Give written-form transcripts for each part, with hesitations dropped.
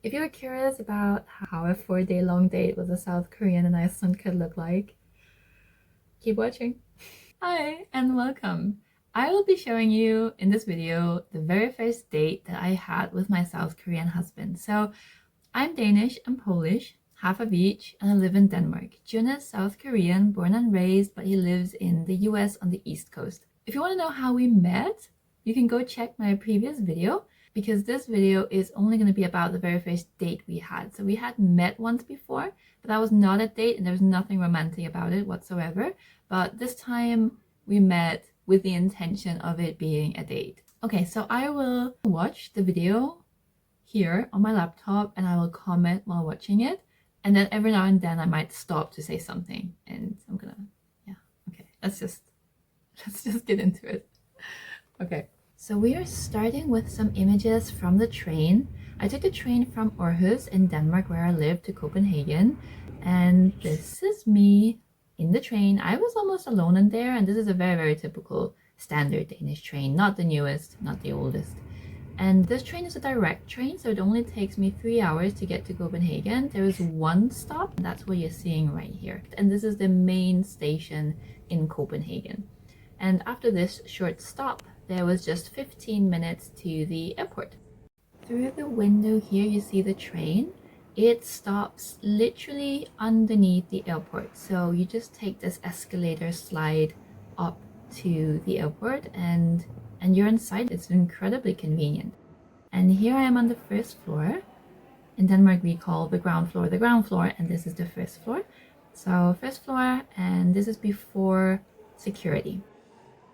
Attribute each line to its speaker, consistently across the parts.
Speaker 1: If you were curious about how a 4-day long date with a South Korean in Iceland could look like, keep watching. Hi and welcome. I will be showing you in this video the very first date that I had with my South Korean husband. So I'm Danish and Polish, half of each, and I live in Denmark. Jun is South Korean, born and raised, but he lives in the US on the East Coast. If you want to know how we met, you can go check my previous video, because this video is only going to be about the very first date we had. So we had met once before, but that was not a date and there was nothing romantic about it whatsoever. But this time we met with the intention of it being a date. Okay, so I will watch the video here on my laptop and I will comment while watching it. And then every now and then I might stop to say something, and I'm gonna, yeah, okay, let's just get into it. Okay, so we are starting with some images from the train. I took the train from Aarhus in Denmark, where I live, to Copenhagen, and this is me in the train. I was almost alone in there, and this is a very, very typical standard Danish train, not the newest, not the oldest. And this train is a direct train, so it only takes me 3 hours to get to Copenhagen. There is one stop, and that's what you're seeing right here. And this is the main station in Copenhagen. And after this short stop, there was just 15 minutes to the airport. Through the window here, you see the train. It stops literally underneath the airport. So you just take this escalator slide up to the airport and you're inside. It's incredibly convenient. And here I am on the first floor. In Denmark, we call the ground floor, and this is the first floor. So first floor, and this is before security.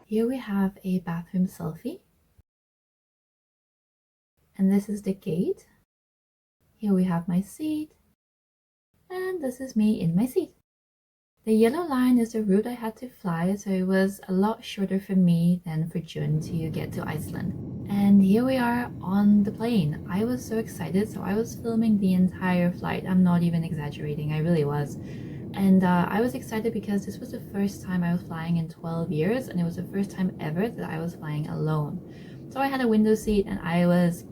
Speaker 1: Here we have a bathroom selfie. And this is the gate. Here we have my seat. And this is me in my seat. The yellow line is the route I had to fly, so it was a lot shorter for me than for Jun to get to Iceland. And here we are on the plane. I was so excited, so I was filming the entire flight. I'm not even exaggerating, I really was. And I was excited because this was the first time I was flying in 12 years, and it was the first time ever that I was flying alone. So I had a window seat and I was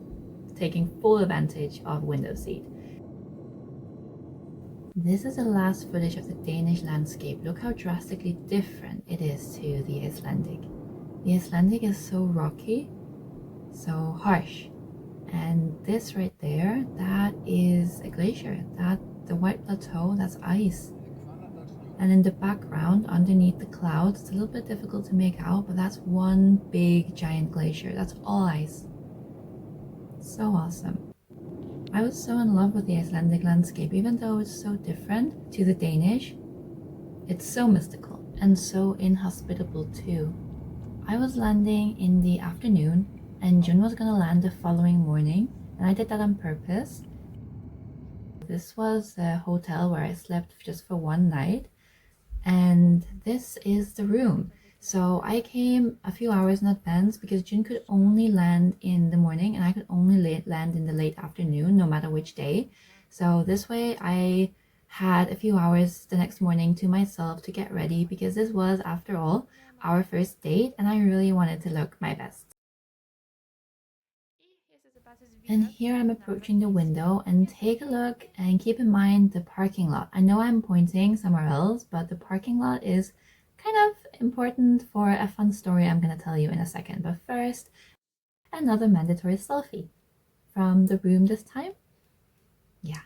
Speaker 1: taking full advantage of window seat. This is the last footage of the Danish landscape. Look how drastically different it is to the Icelandic. The Icelandic is so rocky, so harsh. And this right there, that is a glacier. The white plateau, that's ice. And in the background, underneath the clouds, it's a little bit difficult to make out, but that's one big giant glacier. That's all ice. So awesome. I was so in love with the Icelandic landscape, even though it's so different to the Danish. It's so mystical and so inhospitable too. I was landing in the afternoon and Jun was gonna land the following morning, and I did that on purpose. This was a hotel where I slept just for one night, and this is the room. So I came a few hours in advance because Jun could only land in the morning and I could only land in the late afternoon, no matter which day. So this way I had a few hours the next morning to myself to get ready, because this was, after all, our first date and I really wanted to look my best. And here I'm approaching the window, and take a look and keep in mind the parking lot. I know I'm pointing somewhere else, but the parking lot is kind of important for a fun story I'm going to tell you in a second. But first, another mandatory selfie. From the room this time. Yeah.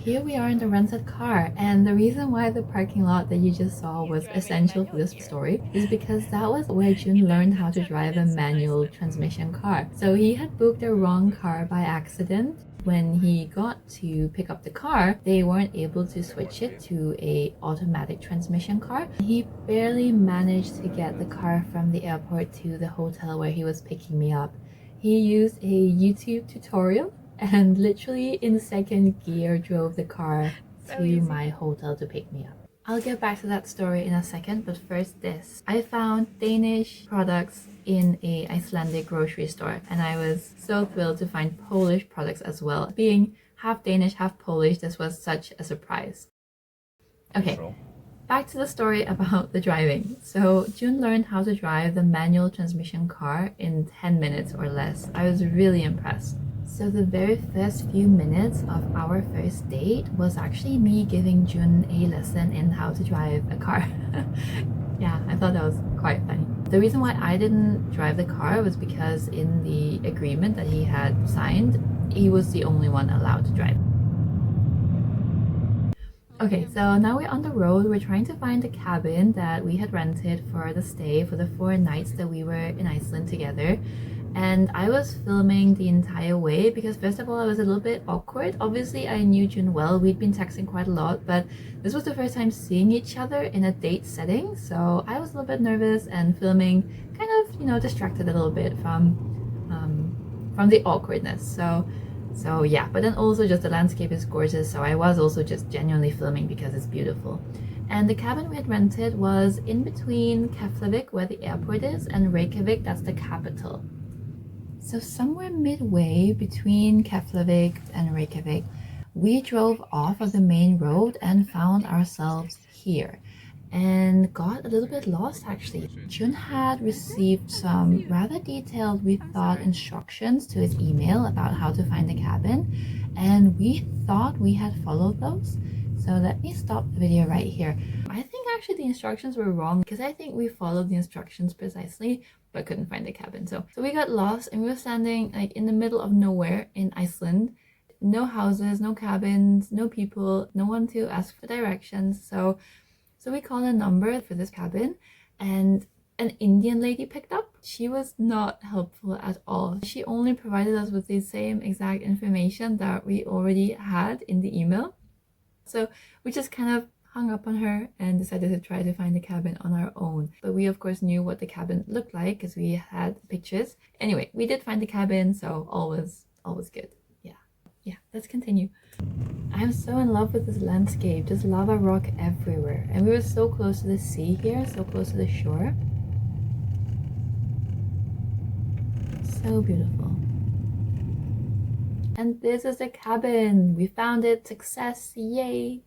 Speaker 1: Here we are in the rented car, and the reason why the parking lot that you just saw was essential for this story is because that was where Jun learned how to drive a manual transmission car. So he had booked the wrong car by accident. When he got to pick up the car, they weren't able to switch it to a automatic transmission car. He barely managed to get the car from the airport to the hotel where he was picking me up. He used a YouTube tutorial and literally in second gear drove the car to my hotel to pick me up. I'll get back to that story in a second, but first this. I found Danish products in a Icelandic grocery store, and I was so thrilled to find Polish products as well. Being half Danish, half Polish, this was such a surprise. Okay, back to the story about the driving. So Jun learned how to drive the manual transmission car in 10 minutes or less. I was really impressed. So the very first few minutes of our first date was actually me giving Jun a lesson in how to drive a car. Yeah, I thought that was quite funny. The reason why I didn't drive the car was because in the agreement that he had signed, he was the only one allowed to drive. Okay, so now we're on the road. We're trying to find the cabin that we had rented for the stay for the 4 nights that we were in Iceland together. And I was filming the entire way because first of all, I was a little bit awkward. Obviously, I knew June well. We'd been texting quite a lot, but this was the first time seeing each other in a date setting. So I was a little bit nervous and filming kind of, distracted a little bit from the awkwardness. So yeah, but then also just the landscape is gorgeous. So I was also just genuinely filming because it's beautiful. And the cabin we had rented was in between Keflavik, where the airport is, and Reykjavik, that's the capital. So somewhere midway between Keflavik and Reykjavik, we drove off of the main road and found ourselves here and got a little bit lost actually. Jun had received some rather detailed, we thought, instructions to his email about how to find the cabin, and we thought we had followed those. So let me stop the video right here. I think actually the instructions were wrong because I think we followed the instructions precisely but couldn't find the cabin. So we got lost and we were standing like in the middle of nowhere in Iceland. No houses, no cabins, no people, no one to ask for directions. So we called a number for this cabin and an Indian lady picked up. She was not helpful at all. She only provided us with the same exact information that we already had in the email. So we just kind of hung up on her and decided to try to find the cabin on our own. But we of course knew what the cabin looked like because we had pictures. Anyway, we did find the cabin, so all was good. Yeah, let's continue. I'm so in love with this landscape, just lava rock everywhere. And we were so close to the sea here, so close to the shore. So beautiful. And this is the cabin. We found it. Success. Yay.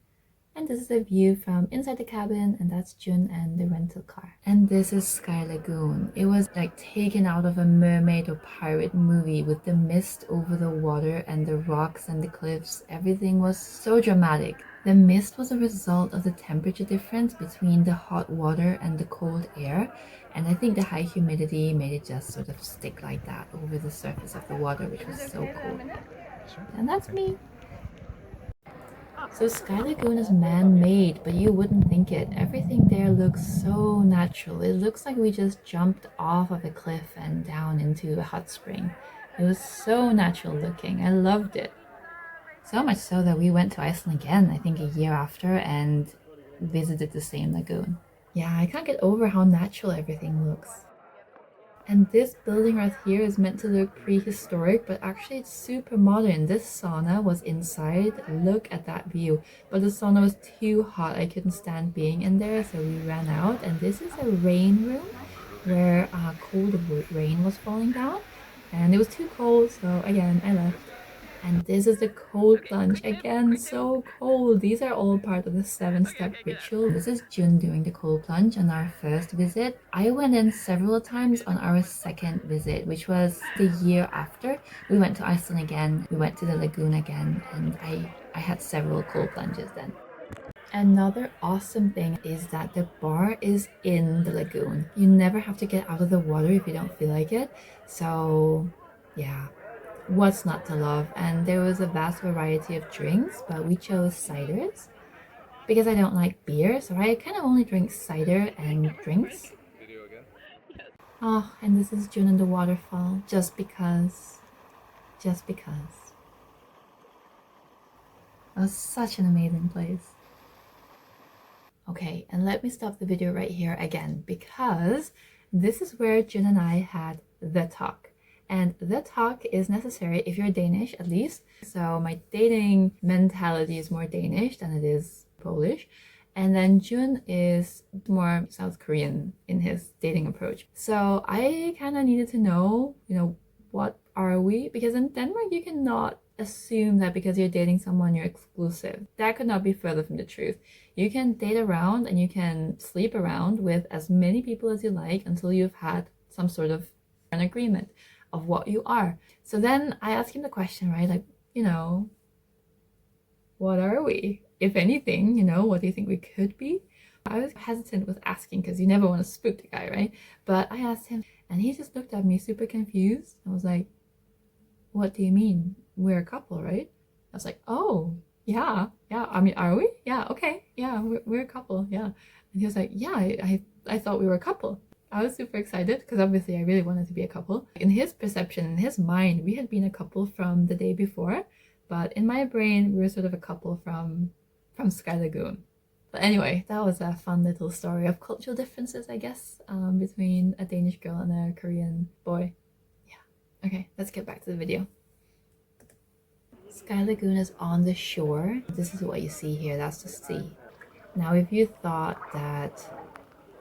Speaker 1: And this is a view from inside the cabin, and that's Jun and the rental car. And this is Sky Lagoon. It was like taken out of a mermaid or pirate movie with the mist over the water and the rocks and the cliffs. Everything was so dramatic. The mist was a result of the temperature difference between the hot water and the cold air. And I think the high humidity made it just sort of stick like that over the surface of the water, which was so cool. And that's me. So Sky Lagoon is man-made, but you wouldn't think it. Everything there looks so natural. It looks like we just jumped off of a cliff and down into a hot spring. It was so natural looking. I loved it. So much so that we went to Iceland again, I think a year after, and visited the same lagoon. Yeah, I can't get over how natural everything looks. And this building right here is meant to look prehistoric, but actually it's super modern. This sauna was inside. Look at that view. But the sauna was too hot. I couldn't stand being in there, so we ran out. And this is a rain room where cold rain was falling down. And it was too cold, so again, I left. And this is the cold plunge. Again, so cold. These are all part of the 7-step ritual. This is Jun doing the cold plunge on our first visit. I went in several times on our second visit, which was the year after. We went to Iceland again. We went to the lagoon again, and I had several cold plunges then. Another awesome thing is that the bar is in the lagoon. You never have to get out of the water if you don't feel like it. So yeah. What's not to love? And there was a vast variety of drinks, but we chose ciders because I don't like beer, so I kind of only drink cider and drinks. Oh, and this is June and the waterfall, just because. It was such an amazing place. Okay, and let me stop the video right here again because this is where June and I had the talk. And the talk is necessary if you're Danish, at least. So my dating mentality is more Danish than it is Polish. And then Jun is more South Korean in his dating approach. So I kind of needed to know, what are we? Because in Denmark, you cannot assume that because you're dating someone, you're exclusive. That could not be further from the truth. You can date around and you can sleep around with as many people as you like until you've had some sort of an agreement. of what you are. So then I asked him the question, right? Like, what are we? If anything, what do you think we could be? I was hesitant with asking because you never want to spook the guy, right? But I asked him and he just looked at me super confused. I was like, what do you mean? We're a couple, right? I was like, oh, yeah. I mean, are we? Yeah, okay. Yeah, we're a couple. Yeah. And he was like, yeah, I thought we were a couple. I was super excited because obviously I really wanted to be a couple. In his perception, in his mind, we had been a couple from the day before, but in my brain, we were sort of a couple from Sky Lagoon. But anyway, that was a fun little story of cultural differences, I guess, between a Danish girl and a Korean boy. Yeah. Okay, let's get back to the video. Sky Lagoon is on the shore. This is what you see here. That's the sea. Now, if you thought that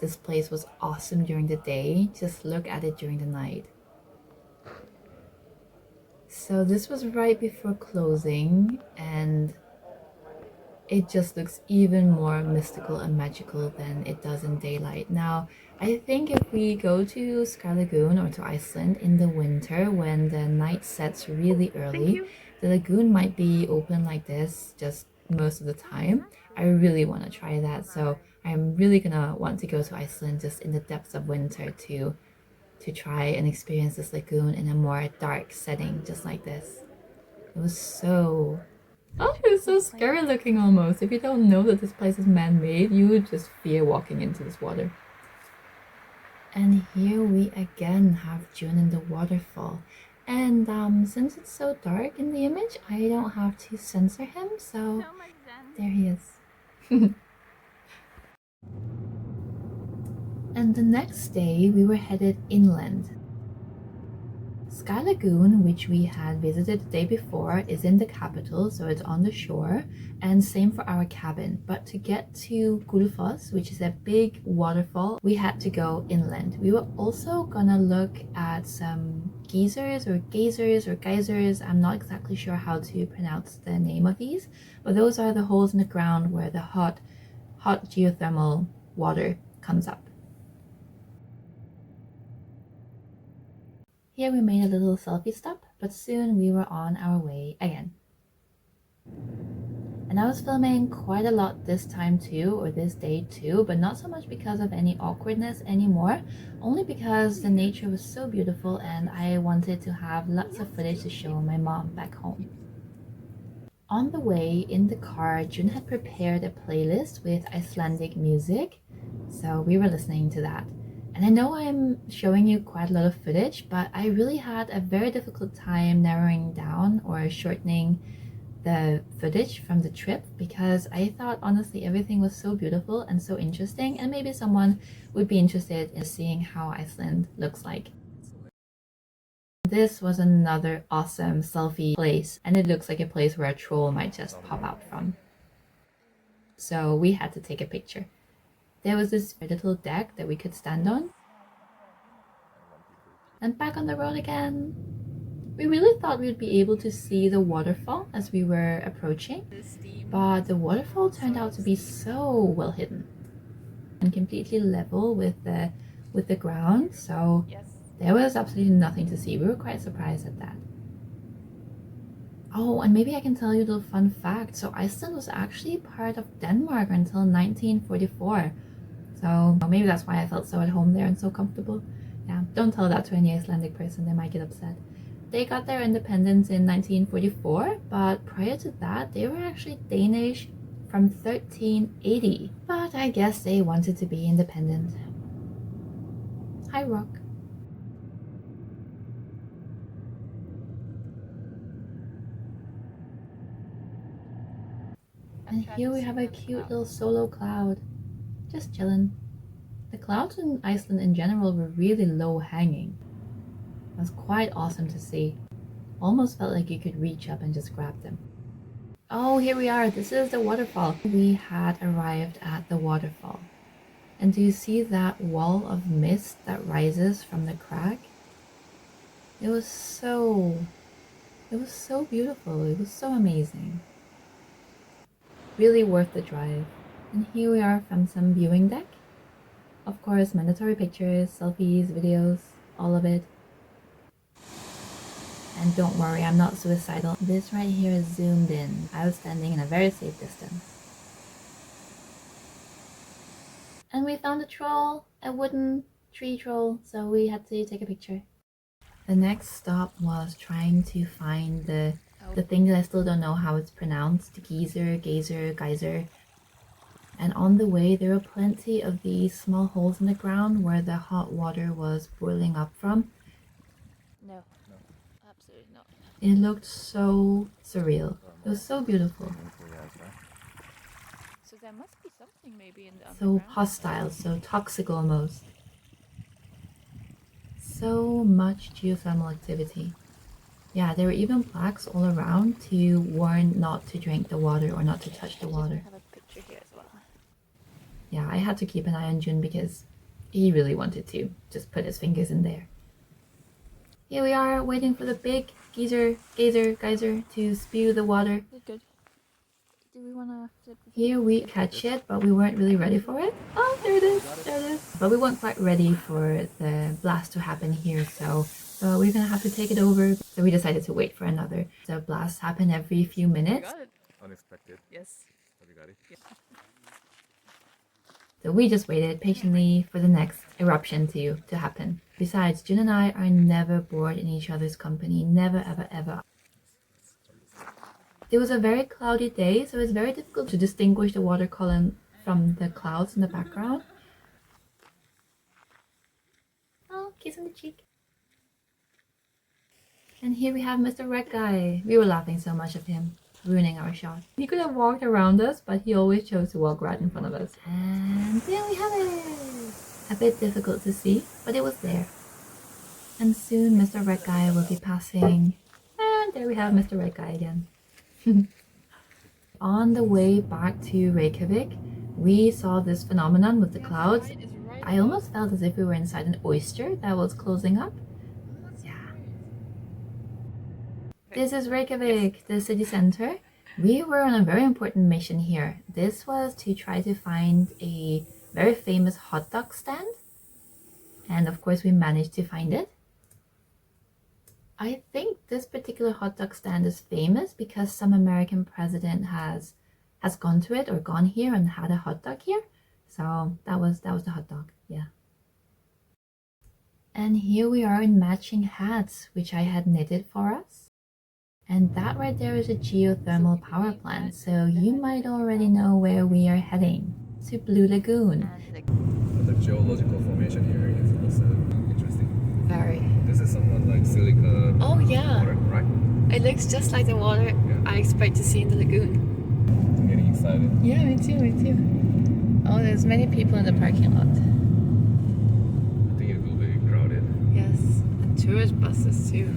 Speaker 1: this place was awesome during the day, just look at it during the night. So this was right before closing, and it just looks even more mystical and magical than it does in daylight. Now, I think if we go to Sky Lagoon or to Iceland in the winter when the night sets really early, the lagoon might be open like this just most of the time. I really want to try that, so I'm really gonna want to go to Iceland just in the depths of winter to try and experience this lagoon in a more dark setting just like this. It was so... Oh, it's so scary looking almost. If you don't know that this place is man-made, you would just fear walking into this water. And here we again have June in the waterfall. And since it's so dark in the image, I don't have to censor him, so there he is. And the next day we were headed inland. Sky Lagoon, which we had visited the day before, is in the capital, so it's on the shore, and same for our cabin. But to get to Gullfoss, which is a big waterfall, we had to go inland. We were also gonna look at some geysers. I'm not exactly sure how to pronounce the name of these, but those are the holes in the ground where the hot geothermal water comes up. Here we made a little selfie stop, but soon we were on our way again. And I was filming quite a lot this time too, or this day too, but not so much because of any awkwardness anymore, only because the nature was so beautiful and I wanted to have lots of footage to show my mom back home. On the way in the car, June had prepared a playlist with Icelandic music, so we were listening to that. And I know I'm showing you quite a lot of footage, but I really had a very difficult time narrowing down or shortening the footage from the trip because I thought honestly everything was so beautiful and so interesting, and maybe someone would be interested in seeing how Iceland looks like. This was another awesome selfie place, and it looks like a place where a troll might just pop out from. So we had to take a picture. There was this little deck that we could stand on. And back on the road again. We really thought we would be able to see the waterfall as we were approaching, but the waterfall turned out to be so well hidden and completely level with the ground, so there was absolutely nothing to see. We were quite surprised at that. Oh, and maybe I can tell you a little fun fact. So Iceland was actually part of Denmark until 1944. So maybe that's why I felt so at home there and so comfortable. Yeah, don't tell that to any Icelandic person, they might get upset. They got their independence in 1944, but prior to that, they were actually Danish from 1380. But I guess they wanted to be independent. Hi, Rock. And here we have a cute little solo cloud. Just chilling. The clouds in Iceland in general were really low hanging. It was quite awesome to see. Almost felt like you could reach up and just grab them. Oh, here we are. This is the waterfall. We had arrived at the waterfall. And do you see that wall of mist that rises from the crack? It was so beautiful. It was so amazing. Really worth the drive. And here we are from some viewing deck. Of course, mandatory pictures, selfies, videos, all of it. And don't worry, I'm not suicidal. This right here is zoomed in. I was standing in a very safe distance. And we found a troll, a wooden tree troll, so we had to take a picture. The next stop was trying to find the thing that I still don't know how it's pronounced. Geyser. And on the way, there were plenty of these small holes in the ground where the hot water was boiling up from.
Speaker 2: No, absolutely not.
Speaker 1: It looked so surreal. It was so beautiful.
Speaker 2: So there must be something maybe in the
Speaker 1: So
Speaker 2: underground.
Speaker 1: hostile, so toxic almost. So much geothermal activity. Yeah, there were even plaques all around to warn not to drink the water or not to touch the water.
Speaker 2: Have a picture here as well.
Speaker 1: Yeah, I had to keep an eye on Jun because he really wanted to just put his fingers in there. Here we are waiting for the big geyser to spew the water.
Speaker 2: Good. Do we want to flip the
Speaker 1: Here we catch it, but we weren't really ready for it. Oh, there it is. But we weren't quite ready for the blast to happen here, so we're gonna have to take it over. So we decided to wait for another. The blasts happen every few minutes.
Speaker 2: Got it.
Speaker 3: Unexpected.
Speaker 2: Yes.
Speaker 3: Have you got it?
Speaker 2: Yeah.
Speaker 1: So we just waited patiently for the next eruption to happen. Besides, Jun and I are never bored in each other's company. Never, ever, ever. It was a very cloudy day, so it's very difficult to distinguish the water column from the clouds in the background. Oh, kiss on the cheek. And here we have Mr. Red Guy. We were laughing so much of him, ruining our shot. He could have walked around us, but he always chose to walk right in front of us. And there we have it! A bit difficult to see, but it was there. And soon Mr. Red Guy will be passing. And there we have Mr. Red Guy again. On the way back to Reykjavik, we saw this phenomenon with the clouds. I almost felt as if we were inside an oyster that was closing up. Yeah. This is Reykjavik, the city center. We were on a very important mission here. This was to try to find a very famous hot dog stand. And of course we managed to find it. I think this particular hot dog stand is famous because some American president has gone to it or gone here and had a hot dog here. So that was the hot dog, yeah. And here we are in matching hats, which I had knitted for us. And that right there is a geothermal power plant, so you might already know where we are heading, to Blue Lagoon.
Speaker 3: The geological formation here is also interesting.
Speaker 2: Very.
Speaker 3: This is somewhat like silica
Speaker 2: Oh yeah.
Speaker 3: water, right?
Speaker 2: It looks just like the water I expect to see in the lagoon.
Speaker 3: I'm getting excited.
Speaker 2: Yeah, me too. Oh, there's many people in the parking lot.
Speaker 3: I think it will be crowded.
Speaker 2: Yes, and tourist buses too.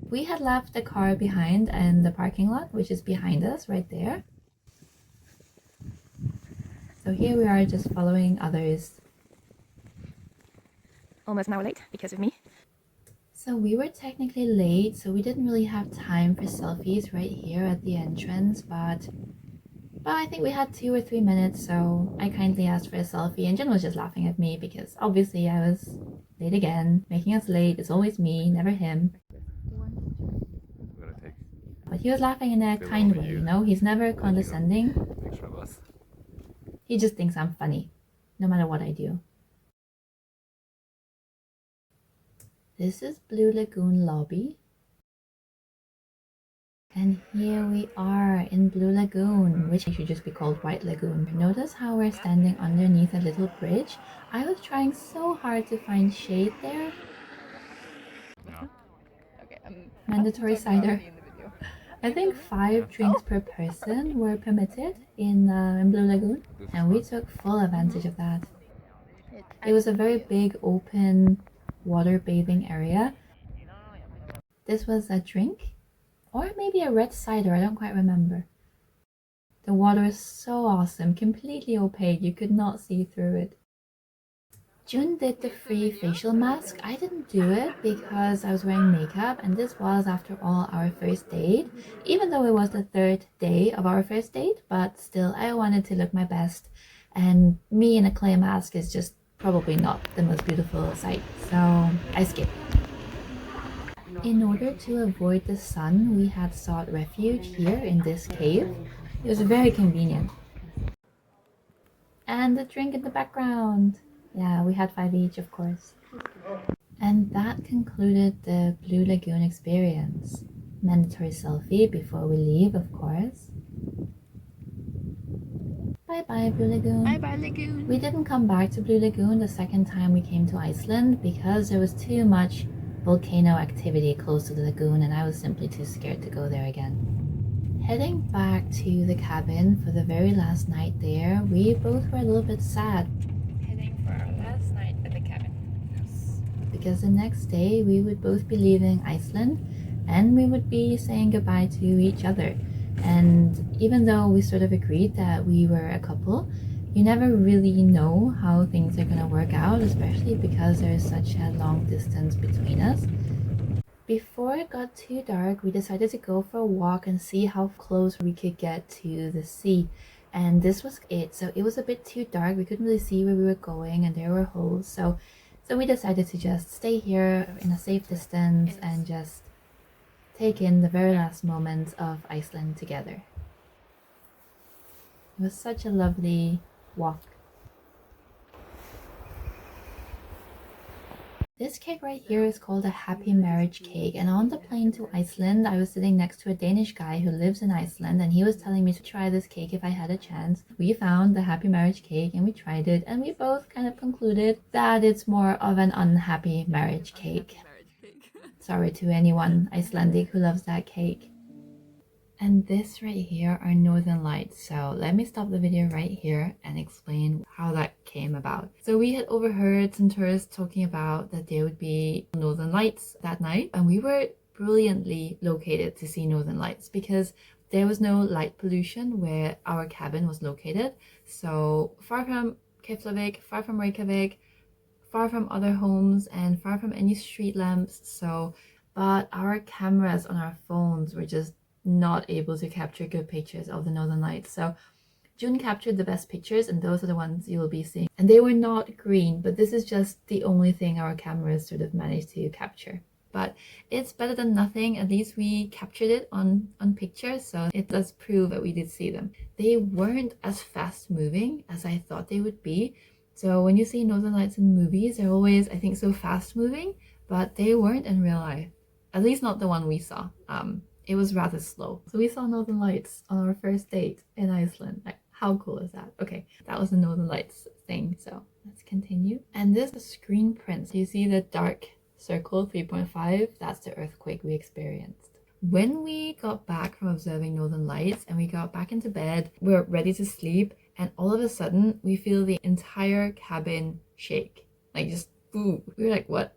Speaker 1: We had left the car behind in the parking lot, which is behind us right there. So here we are just following others.
Speaker 2: Almost an hour late because of me.
Speaker 1: So we were technically late, so we didn't really have time for selfies right here at the entrance, but I think we had 2 or 3 minutes, so I kindly asked for a selfie, and Jen was just laughing at me because obviously I was late again, making us late. It's always me, never him.
Speaker 3: I'm gonna take
Speaker 1: But he was laughing in a kind way, you know? He's never condescending.
Speaker 3: a picture of us.
Speaker 1: He just thinks I'm funny, no matter what I do. This is Blue Lagoon lobby. And here we are in Blue Lagoon, which should just be called White Lagoon. Notice how we're standing underneath a little bridge. I was trying so hard to find shade there.
Speaker 3: No.
Speaker 2: Okay,
Speaker 1: Mandatory cider. I think 5 drinks per person were permitted in Blue Lagoon, and we took full advantage of that. It was a very big open water bathing area. This was a drink, or maybe a red cider, I don't quite remember. The water is so awesome, completely opaque, you could not see through it. June did the free facial mask. I didn't do it because I was wearing makeup, and this was, after all, our first date. Even though it was the 3rd day of our first date, but still, I wanted to look my best. And me in a clay mask is just probably not the most beautiful sight, so I skipped. In order to avoid the sun, we had sought refuge here in this cave. It was very convenient. And the drink in the background. Yeah, we had 5 each, of course. And that concluded the Blue Lagoon experience. Mandatory selfie before we leave, of course. Bye-bye, Blue Lagoon.
Speaker 2: Bye-bye, Lagoon.
Speaker 1: We didn't come back to Blue Lagoon the second time we came to Iceland because there was too much volcano activity close to the lagoon and I was simply too scared to go there again. Heading back to the cabin for the very last night there, we both were a little bit sad.
Speaker 2: Heading for our last night at the cabin.
Speaker 3: Yes.
Speaker 1: Because the next day we would both be leaving Iceland and we would be saying goodbye to each other. And even though we sort of agreed that we were a couple, you never really know how things are going to work out, especially because there is such a long distance between us. Before it got too dark, we decided to go for a walk and see how close we could get to the sea. And this was it. So it was a bit too dark. We couldn't really see where we were going and there were holes. So we decided to just stay here in a safe distance and just take in the very last moments of Iceland together. It was such a lovely walk. This cake right here is called a happy marriage cake, and on the plane to Iceland I was sitting next to a Danish guy who lives in Iceland, and he was telling me to try this cake if I had a chance. We found the happy marriage cake and we tried it, and we both kind of concluded that it's more of an unhappy marriage cake. Sorry to anyone Icelandic who loves that cake. And this right here are Northern Lights. So let me stop the video right here and explain how that came about. So we had overheard some tourists talking about that there would be Northern Lights that night, and we were brilliantly located to see Northern Lights because there was no light pollution where our cabin was located. So far from Keflavik, far from Reykjavik, far from other homes and far from any street lamps. But our cameras on our phones were just not able to capture good pictures of the Northern Lights. So June captured the best pictures, and those are the ones you will be seeing. And they were not green, but this is just the only thing our cameras sort of managed to capture. But it's better than nothing. At least we captured it on pictures, so it does prove that we did see them. They weren't as fast moving as I thought they would be. So when you see Northern Lights in movies, they're always, I think, so fast moving, but they weren't in real life. At least not the one we saw. It was rather slow. So we saw Northern Lights on our first date in Iceland. Like, how cool is that? Okay, that was the Northern Lights thing. So let's continue. And this is screen print. So you see the dark circle 3.5? That's the earthquake we experienced. When we got back from observing Northern Lights and we got back into bed, we were ready to sleep, and all of a sudden we feel the entire cabin shake. Like, just boo. We were like, what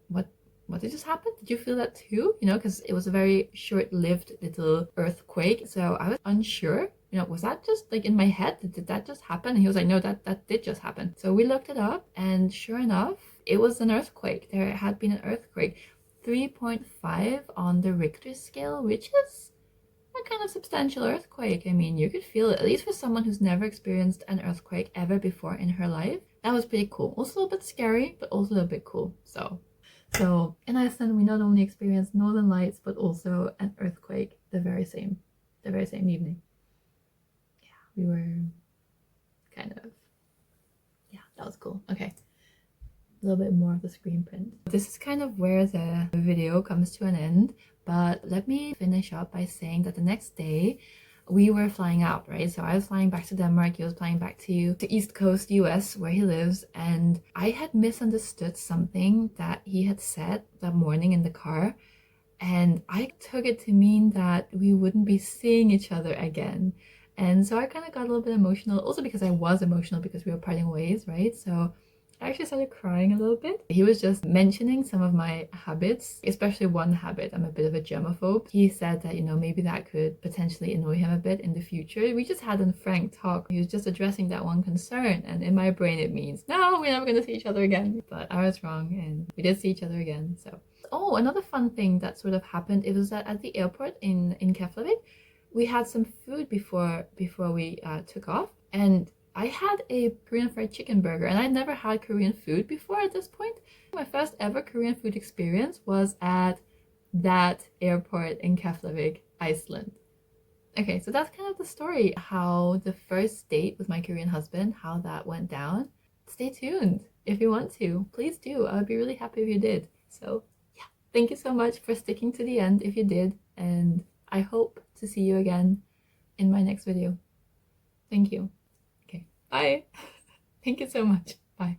Speaker 1: did just happen? Did you feel that too? You know, because it was a very short-lived little earthquake. So I was unsure, you know, was that just like in my head? Did that just happen? And he was like, no, that did just happen. So we looked it up, and sure enough, it was an earthquake. There had been an earthquake. 3.5 on the Richter scale, which is a kind of substantial earthquake. I mean, you could feel it, at least for someone who's never experienced an earthquake ever before in her life. That was pretty cool. Also a little bit scary, but also a little bit cool. So in Iceland, we not only experienced Northern Lights, but also an earthquake the very same evening. Yeah, we were kind of, yeah, that was cool. Okay, a little bit more of the screen print. This is kind of where the video comes to an end, but let me finish up by saying that the next day we were flying out, right? So I was flying back to Denmark, he was flying back to East Coast US where he lives, and I had misunderstood something that he had said that morning in the car, and I took it to mean that we wouldn't be seeing each other again. And so I kind of got a little bit emotional, also because I was emotional because we were parting ways, right? So I actually started crying a little bit. He was just mentioning some of my habits, especially one habit. I'm a bit of a germaphobe. He said that, you know, maybe that could potentially annoy him a bit in the future. We just had a frank talk. He was just addressing that one concern, and in my brain it means, no, we're never going to see each other again. But I was wrong, and we did see each other again. So, oh, another fun thing that sort of happened, it was that at the airport in Keflavik, we had some food before we took off, and I had a Korean fried chicken burger, and I'd never had Korean food before at this point. My first ever Korean food experience was at that airport in Keflavik, Iceland. Okay, so that's kind of the story, how the first date with my Korean husband, how that went down. Stay tuned if you want to. Please do. I would be really happy if you did. So yeah, thank you so much for sticking to the end if you did, and I hope to see you again in my next video. Thank you. Okay, bye. Thank you so much. Bye.